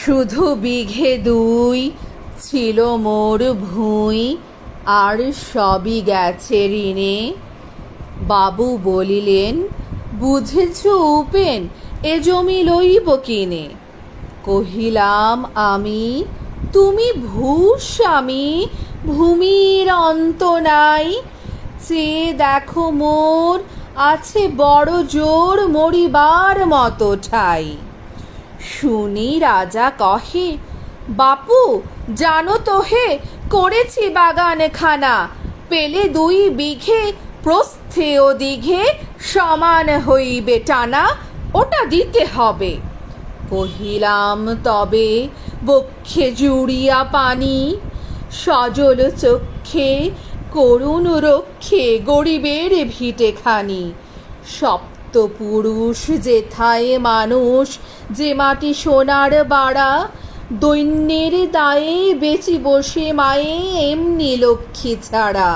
শুধু বিঘে দুই ছিল মোর ভুঁই, আর সবই গেছে ঋণে। বাবু বলিলেন, বুঝেছ উপেন, এ জমি লইব কিনে? কহিলাম আমি, তুমি ভূস্বামী, ভূমির অন্ত নাই। চেয়ে দেখো মোর, আছে বড় জোর মরিবার মতো ঠাই। শুনি রাজা কহে, বাপু জানো তো হে, করেছি বাগানখানা, পেলে 2 বিঘে, প্রস্থে ও দীঘে সমান হইবে টানা, ওটা দিতে হবে। কহিলাম তবে, বক্ষে জুড়িয়া পানি, সজল চক্ষে করুণ রক্ষে গরিবের ভিটেখানি। সপ্তপুরুষ যেথায় মানুষ, যে মাটি সোনার বাড়া, দৈন্যের দায়ে বেচি বসে মায়ে এমনি লক্ষ্মী ছাড়া।